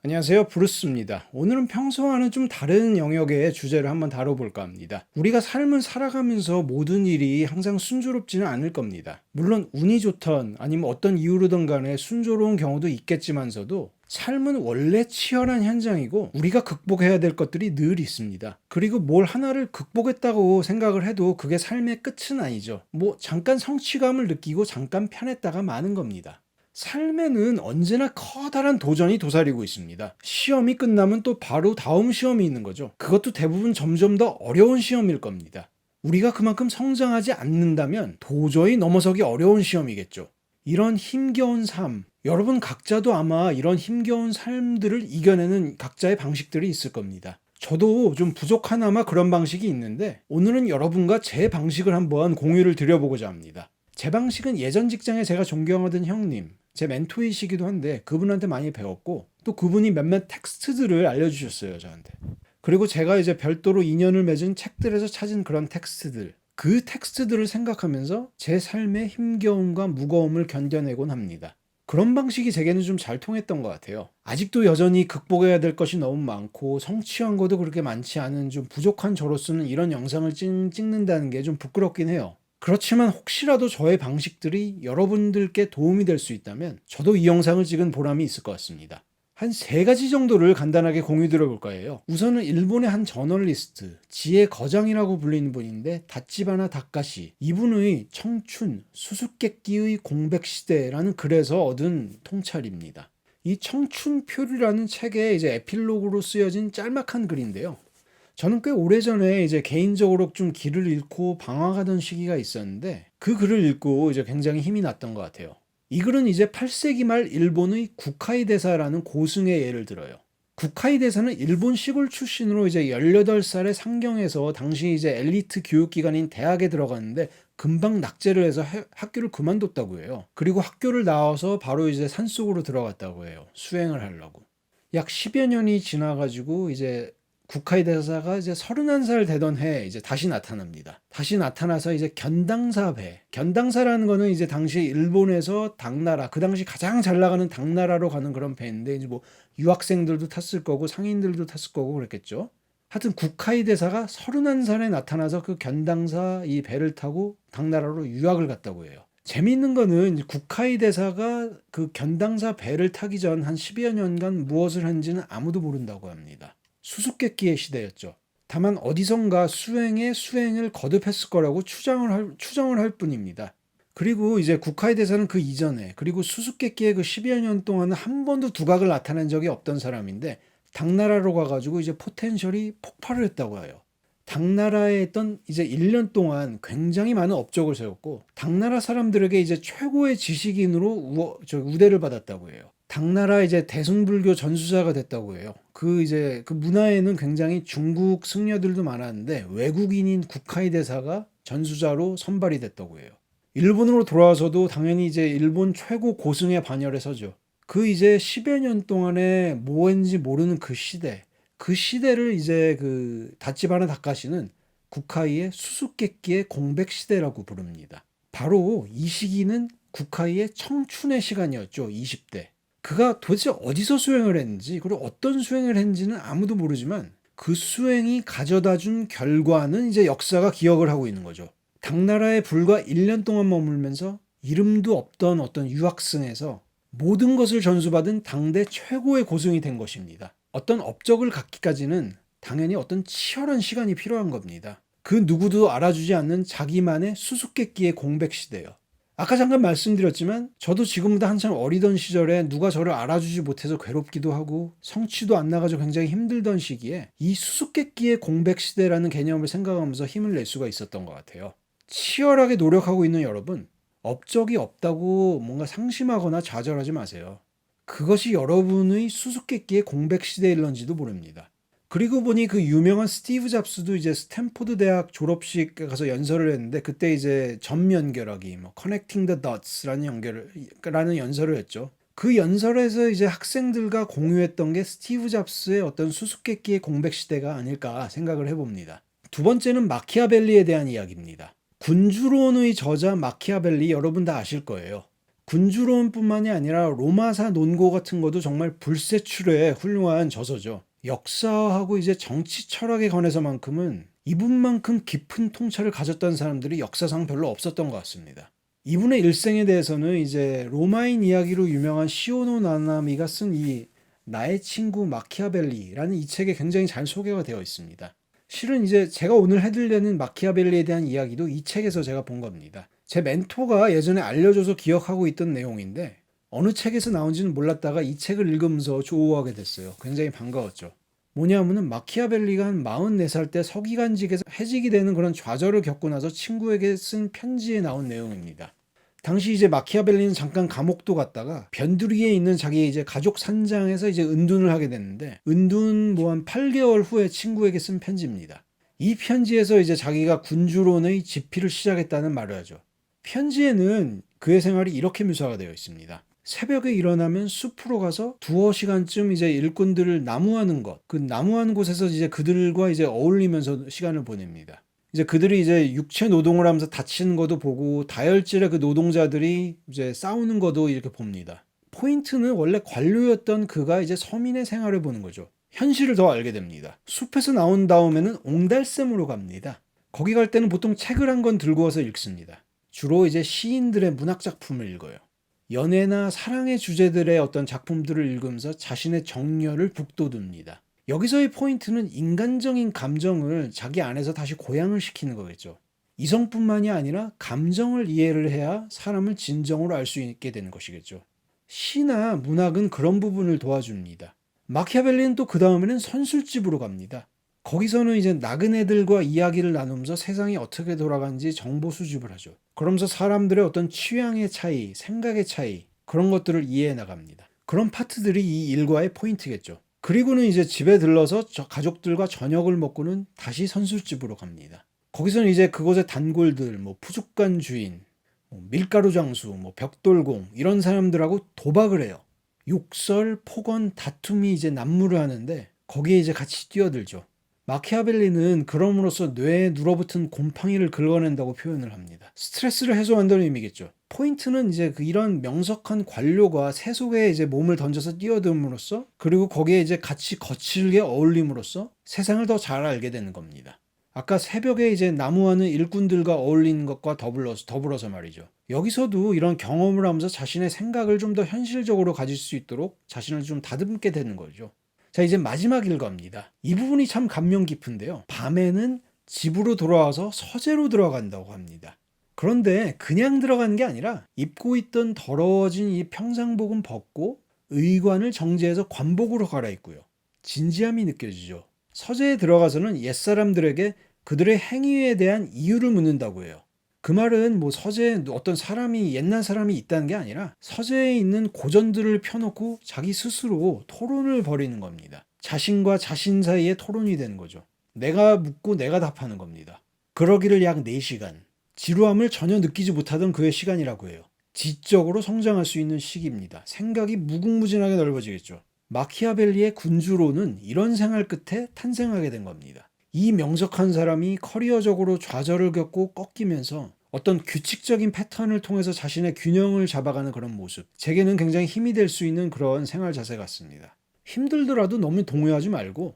안녕하세요. 브루스입니다. 오늘은 평소와는 좀 다른 영역의 주제를 한번 다뤄볼까 합니다. 우리가 삶을 살아가면서 모든 일이 항상 순조롭지는 않을 겁니다. 물론 운이 좋던 아니면 어떤 이유로든 간에 순조로운 경우도 있겠지만서도 삶은 원래 치열한 현장이고 우리가 극복해야 될 것들이 늘 있습니다. 그리고 뭘 하나를 극복했다고 생각을 해도 그게 삶의 끝은 아니죠. 잠깐 성취감을 느끼고 잠깐 편했다가 마는 겁니다. 삶에는 언제나 커다란 도전이 도사리고 있습니다. 시험이 끝나면 또 바로 다음 시험이 있는 거죠. 그것도 대부분 점점 더 어려운 시험일 겁니다. 우리가 그만큼 성장하지 않는다면 도저히 넘어서기 어려운 시험이겠죠. 이런 힘겨운 삶, 여러분 각자도 아마 이런 힘겨운 삶들을 이겨내는 각자의 방식들이 있을 겁니다. 저도 좀 부족하나마 그런 방식이 있는데 오늘은 여러분과 제 방식을 한번 공유를 드려보고자 합니다. 제 방식은 예전 직장에 제가 존경하던 형님, 제 멘토이시기도 한데 그분한테 많이 배웠고 또 그분이 몇몇 텍스트들을 알려주셨어요, 저한테. 그리고 제가 이제 별도로 인연을 맺은 책들에서 찾은 그런 텍스트들, 그 텍스트들을 생각하면서 제 삶의 힘겨움과 무거움을 견뎌내곤 합니다. 그런 방식이 제게는 좀 잘 통했던 것 같아요. 아직도 여전히 극복해야 될 것이 너무 많고 성취한 것도 그렇게 많지 않은 좀 부족한 저로서는 이런 영상을 찍는다는 게 좀 부끄럽긴 해요. 그렇지만 혹시라도 저의 방식들이 여러분들께 도움이 될 수 있다면 저도 이 영상을 찍은 보람이 있을 것 같습니다. 한 세 가지 정도를 간단하게 공유 드려볼 거예요. 우선은 일본의 한 저널리스트, 지혜 거장이라고 불리는 분인데 다치바나 다카시, 이분의 청춘, 수수께끼의 공백시대라는 글에서 얻은 통찰입니다. 이 청춘표류라는 책에 이제 에필로그로 쓰여진 짤막한 글인데요. 저는 꽤 오래전에 이제 개인적으로 좀 길을 잃고 방황하던 시기가 있었는데 그 글을 읽고 이제 굉장히 힘이 났던 것 같아요. 이 글은 이제 8세기 말 일본의 구카이 대사라는 고승의 예를 들어요. 구카이 대사는 일본 시골 출신으로 이제 18살에 상경해서 당시 이제 엘리트 교육기관인 대학에 들어갔는데 금방 낙제를 해서 학교를 그만뒀다고 해요. 그리고 학교를 나와서 바로 이제 산속으로 들어갔다고 해요. 수행을 하려고. 약 10여 년이 지나가지고 이제 국카이 대사가 이제 31살 되던 해에 이제 다시 나타납니다. 다시 나타나서 이제 견당사 배. 견당사라는 거는 이제 당시 일본에서 당나라, 그 당시 가장 잘 나가는 당나라로 가는 그런 배인데 이제 유학생들도 탔을 거고 상인들도 탔을 거고 그랬겠죠. 하여튼 국카이 대사가 31살에 나타나서 그 견당사 이 배를 타고 당나라로 유학을 갔다고 해요. 재미있는 거는 국카이 대사가 그 견당사 배를 타기 전 한 10여 년간 무엇을 했는지는 아무도 모른다고 합니다. 수수께끼의 시대였죠. 다만 어디선가 수행을 거듭했을 거라고 추정을 할 뿐입니다. 그리고 이제 국카이 대사는 그 이전에 그리고 수수께끼의 그 10여 년 동안은 한 번도 두각을 나타낸 적이 없던 사람인데 당나라로 가가지고 이제 포텐셜이 폭발을 했다고 해요. 당나라에 있던 이제 1년 동안 굉장히 많은 업적을 세웠고 당나라 사람들에게 이제 최고의 지식인으로 우대를 받았다고 해요. 당나라 이제 대승불교 전수자가 됐다고 해요. 그 문화에는 굉장히 중국 승려들도 많았는데 외국인인 국카이 대사가 전수자로 선발이 됐다고 해요. 일본으로 돌아와서도 당연히 이제 일본 최고 고승에 반열에 서죠. 그 이제 10여 년 동안에 뭐 했는지 모르는 그 시대를 이제 그 다치바나 다카시는 국카이의 수수께끼의 공백 시대라고 부릅니다. 바로 이 시기는 국카이의 청춘의 시간이었죠. 20대. 그가 도대체 어디서 수행을 했는지 그리고 어떤 수행을 했는지는 아무도 모르지만 그 수행이 가져다 준 결과는 이제 역사가 기억을 하고 있는 거죠. 당나라에 불과 1년 동안 머물면서 이름도 없던 어떤 유학생에서 모든 것을 전수받은 당대 최고의 고승이 된 것입니다. 어떤 업적을 갖기까지는 당연히 어떤 치열한 시간이 필요한 겁니다. 그 누구도 알아주지 않는 자기만의 수수께끼의 공백 시대요. 아까 잠깐 말씀드렸지만 저도 지금보다 한참 어리던 시절에 누가 저를 알아주지 못해서 괴롭기도 하고 성취도 안 나가지고 굉장히 힘들던 시기에 이 수수께끼의 공백 시대라는 개념을 생각하면서 힘을 낼 수가 있었던 것 같아요. 치열하게 노력하고 있는 여러분, 업적이 없다고 뭔가 상심하거나 좌절하지 마세요. 그것이 여러분의 수수께끼의 공백 시대일런지도 모릅니다. 그리고 보니 그 유명한 스티브 잡스도 이제 스탠포드 대학 졸업식 가서 연설을 했는데 그때 이제 점 연결하기, connecting the dots라는 연설을 했죠. 그 연설에서 이제 학생들과 공유했던 게 스티브 잡스의 어떤 수수께끼의 공백 시대가 아닐까 생각을 해봅니다. 두 번째는 마키아벨리에 대한 이야기입니다. 군주론의 저자 마키아벨리 여러분 다 아실 거예요. 군주론뿐만이 아니라 로마사 논고 같은 것도 정말 불세출의 훌륭한 저서죠. 역사하고 이제 정치 철학에 관해서만큼은 이분만큼 깊은 통찰을 가졌다는 사람들이 역사상 별로 없었던 것 같습니다. 이분의 일생에 대해서는 이제 로마인 이야기로 유명한 시오노 나나미가 쓴 이 나의 친구 마키아벨리라는 이 책에 굉장히 잘 소개가 되어 있습니다. 실은 이제 제가 오늘 해드리려는 마키아벨리에 대한 이야기도 이 책에서 제가 본 겁니다. 제 멘토가 예전에 알려줘서 기억하고 있던 내용인데 어느 책에서 나온지는 몰랐다가 이 책을 읽으면서 조우하게 됐어요. 굉장히 반가웠죠. 뭐냐면은 마키아벨리가 한 44살 때 서기관직에서 해직이 되는 그런 좌절을 겪고 나서 친구에게 쓴 편지에 나온 내용입니다. 당시 이제 마키아벨리는 잠깐 감옥도 갔다가 변두리에 있는 자기의 이제 가족 산장에서 이제 은둔을 하게 됐는데 은둔 뭐 한 8개월 후에 친구에게 쓴 편지입니다. 이 편지에서 이제 자기가 군주론의 집필을 시작했다는 말을 하죠. 편지에는 그의 생활이 이렇게 묘사가 되어 있습니다. 새벽에 일어나면 숲으로 가서 두어 시간쯤 이제 일꾼들을 나무하는 것, 그 나무하는 곳에서 이제 그들과 이제 어울리면서 시간을 보냅니다. 이제 그들이 이제 육체 노동을 하면서 다치는 것도 보고 다혈질의 그 노동자들이 이제 싸우는 것도 이렇게 봅니다. 포인트는 원래 관료였던 그가 이제 서민의 생활을 보는 거죠. 현실을 더 알게 됩니다. 숲에서 나온 다음에는 옹달샘으로 갑니다. 거기 갈 때는 보통 책을 한 권 들고 와서 읽습니다. 주로 이제 시인들의 문학 작품을 읽어요. 연애나 사랑의 주제들의 어떤 작품들을 읽으면서 자신의 정열을 북돋웁니다. 여기서의 포인트는 인간적인 감정을 자기 안에서 다시 고양을 시키는 거겠죠. 이성뿐만이 아니라 감정을 이해를 해야 사람을 진정으로 알 수 있게 되는 것이겠죠. 시나 문학은 그런 부분을 도와줍니다. 마키아벨리는 또 그 다음에는 선술집으로 갑니다. 거기서는 이제 나그네들과 이야기를 나누면서 세상이 어떻게 돌아가는지 정보 수집을 하죠. 그러면서 사람들의 어떤 취향의 차이, 생각의 차이, 그런 것들을 이해해 나갑니다. 그런 파트들이 이 일과의 포인트겠죠. 그리고는 이제 집에 들러서 가족들과 저녁을 먹고는 다시 선술집으로 갑니다. 거기서는 이제 그곳의 단골들, 뭐 푸죽간 주인, 밀가루 장수, 벽돌공 이런 사람들하고 도박을 해요. 욕설, 폭언, 다툼이 이제 난무를 하는데 거기에 이제 같이 뛰어들죠. 마키아벨리는 그럼으로써 뇌에 눌어붙은 곰팡이를 긁어낸다고 표현을 합니다. 스트레스를 해소한다는 의미겠죠. 포인트는 이제 이런 명석한 관료가 세속에 이제 몸을 던져서 뛰어듦으로써 그리고 거기에 이제 같이 거칠게 어울림으로써 세상을 더 잘 알게 되는 겁니다. 아까 새벽에 이제 나무하는 일꾼들과 어울리는 것과 더불어서 말이죠. 여기서도 이런 경험을 하면서 자신의 생각을 좀 더 현실적으로 가질 수 있도록 자신을 좀 다듬게 되는 거죠. 자, 이제 마지막 일과입니다. 이 부분이 참 감명 깊은데요. 밤에는 집으로 돌아와서 서재로 들어간다고 합니다. 그런데 그냥 들어가는 게 아니라 입고 있던 더러워진 이 평상복은 벗고 의관을 정제해서 관복으로 갈아입고요. 진지함이 느껴지죠. 서재에 들어가서는 옛사람들에게 그들의 행위에 대한 이유를 묻는다고 해요. 그 말은 뭐 서재에 어떤 사람이 옛날 사람이 있다는 게 아니라 서재에 있는 고전들을 펴놓고 자기 스스로 토론을 벌이는 겁니다. 자신과 자신 사이에 토론이 되는 거죠. 내가 묻고 내가 답하는 겁니다. 그러기를 약 4시간. 지루함을 전혀 느끼지 못하던 그의 시간이라고 해요. 지적으로 성장할 수 있는 시기입니다. 생각이 무궁무진하게 넓어지겠죠. 마키아벨리의 군주론은 이런 생활 끝에 탄생하게 된 겁니다. 이 명석한 사람이 커리어적으로 좌절을 겪고 꺾이면서 어떤 규칙적인 패턴을 통해서 자신의 균형을 잡아가는 그런 모습. 제게는 굉장히 힘이 될 수 있는 그런 생활 자세 같습니다. 힘들더라도 너무 동요하지 말고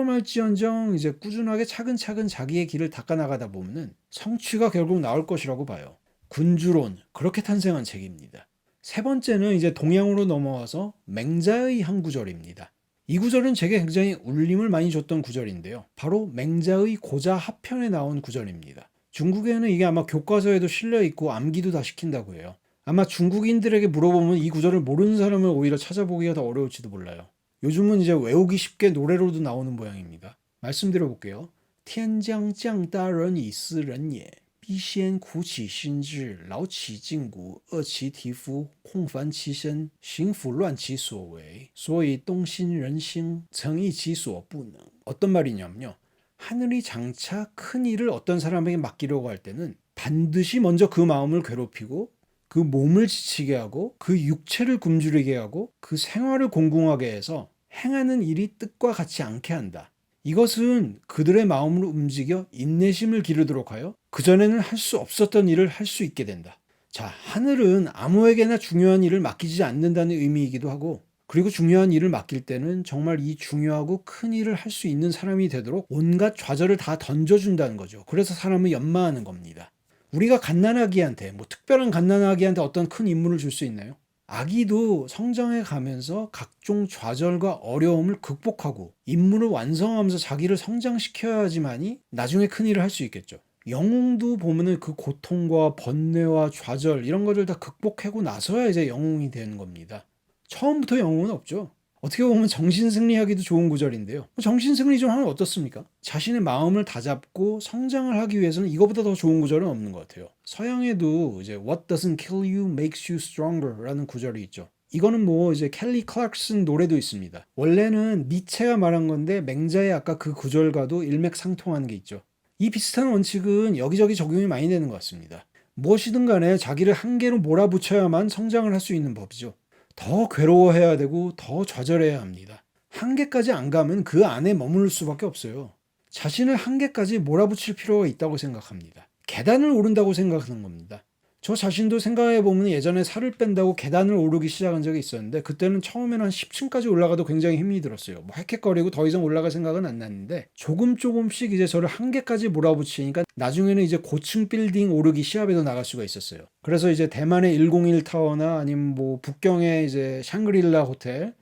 평범할지언정 이제 꾸준하게 차근차근 자기의 길을 닦아나가다 보면은 성취가 결국 나올 것이라고 봐요. 군주론, 그렇게 탄생한 책입니다. 세 번째는 이제 동양으로 넘어와서 맹자의 한 구절입니다. 이 구절은 제게 굉장히 울림을 많이 줬던 구절인데요. 바로 맹자의 고자 하편에 나온 구절입니다. 중국에는 이게 아마 교과서에도 실려 있고 암기도 다 시킨다고 해요. 아마 중국인들에게 물어보면 이 구절을 모르는 사람을 오히려 찾아보기가 더 어려울지도 몰라요. 요즘은 이제 외우기 쉽게 노래로도 나오는 모양입니다. 말씀드려 볼게요. 天将降大任以斯人也 必先苦其心志 劳其筋骨 饿其体肤 空烦其身 行拂乱其所为 所以动心人心 诚意其所不能. 어떤 말이냐면요. 하늘이 장차 큰 일을 어떤 사람에게 맡기려고 할 때는 반드시 먼저 그 마음을 괴롭히고 그 몸을 지치게 하고 그 육체를 굶주리게 하고 그 생활을 공공하게 해서 행하는 일이 뜻과 같지 않게 한다. 이것은 그들의 마음으로 움직여 인내심을 기르도록 하여 그전에는 할 수 없었던 일을 할 수 있게 된다. 자, 하늘은 아무에게나 중요한 일을 맡기지 않는다는 의미이기도 하고, 그리고 중요한 일을 맡길 때는 정말 이 중요하고 큰 일을 할 수 있는 사람이 되도록 온갖 좌절을 다 던져준다는 거죠. 그래서 사람을 연마하는 겁니다. 우리가 갓난아기한테, 특별한 갓난아기한테 어떤 큰 임무를 줄 수 있나요? 아기도 성장해 가면서 각종 좌절과 어려움을 극복하고 임무를 완성하면서 자기를 성장시켜야지만이 나중에 큰 일을 할 수 있겠죠. 영웅도 보면은 그 고통과 번뇌와 좌절 이런 것을 다 극복하고 나서야 이제 영웅이 되는 겁니다. 처음부터 영웅은 없죠. 어떻게 보면 정신승리하기도 좋은 구절인데요. 정신승리 좀 하면 어떻습니까? 자신의 마음을 다잡고 성장을 하기 위해서는 이거보다 더 좋은 구절은 없는 것 같아요. 서양에도 이제 What doesn't kill you makes you stronger 라는 구절이 있죠. 이거는 이제 켈리 클락슨 노래도 있습니다. 원래는 니체가 말한 건데 맹자의 아까 그 구절과도 일맥상통하는 게 있죠. 이 비슷한 원칙은 여기저기 적용이 많이 되는 것 같습니다. 무엇이든 간에 자기를 한계로 몰아붙여야만 성장을 할 수 있는 법이죠. 더 괴로워해야 되고 더 좌절해야 합니다. 한계까지 안 가면 그 안에 머무를 수밖에 없어요. 자신을 한계까지 몰아붙일 필요가 있다고 생각합니다. 계단을 오른다고 생각하는 겁니다. 저 자신도 생각해보면 예전에 살을 뺀다고 계단을 오르기 시작한 적이 있었는데 그때는 처음에는 한 10층까지 올라가도 굉장히 힘이 들었어요. 헥헥거리고 더 이상 올라갈 생각은 안 났는데 조금씩 이제 저를 한계까지 몰아붙이니까 나중에는 이제 고층 빌딩 오르기 시합에도 나갈 수가 있었어요. 그래서 이제 대만의 101 타워나 아니면 북경의 이제 샹그릴라 호텔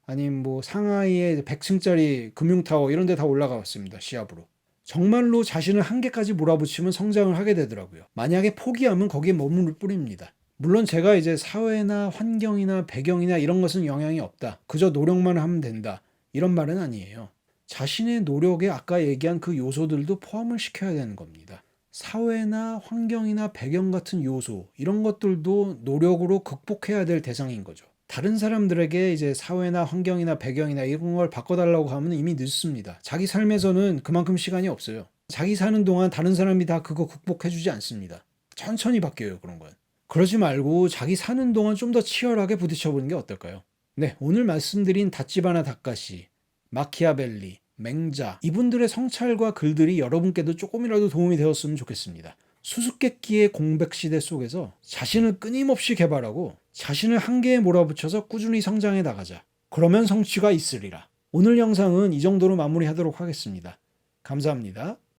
아니면 상하이의 100층짜리 금융타워 이런 데 다 올라가 봤습니다. 시합으로. 정말로 자신을 한계까지 몰아붙이면 성장을 하게 되더라고요. 만약에 포기하면 거기에 머무를 뿐입니다. 물론 제가 이제 사회나 환경이나 배경이나 이런 것은 영향이 없다. 그저 노력만 하면 된다. 이런 말은 아니에요. 자신의 노력에 아까 얘기한 그 요소들도 포함을 시켜야 되는 겁니다. 사회나 환경이나 배경 같은 요소, 이런 것들도 노력으로 극복해야 될 대상인 거죠. 다른 사람들에게 이제 사회나 환경이나 배경이나 이런 걸 바꿔달라고 하면 이미 늦습니다. 자기 삶에서는 그만큼 시간이 없어요. 자기 사는 동안 다른 사람이 다 그거 극복해주지 않습니다. 천천히 바뀌어요, 그런 건. 그러지 말고 자기 사는 동안 좀 더 치열하게 부딪혀보는 게 어떨까요? 네, 오늘 말씀드린 다치바나 다카시, 마키아벨리, 맹자, 이분들의 성찰과 글들이 여러분께도 조금이라도 도움이 되었으면 좋겠습니다. 수수께끼의 공백 시대 속에서 자신을 끊임없이 개발하고 자신을 한계에 몰아붙여서 꾸준히 성장해 나가자. 그러면 성취가 있으리라. 오늘 영상은 이 정도로 마무리하도록 하겠습니다. 감사합니다.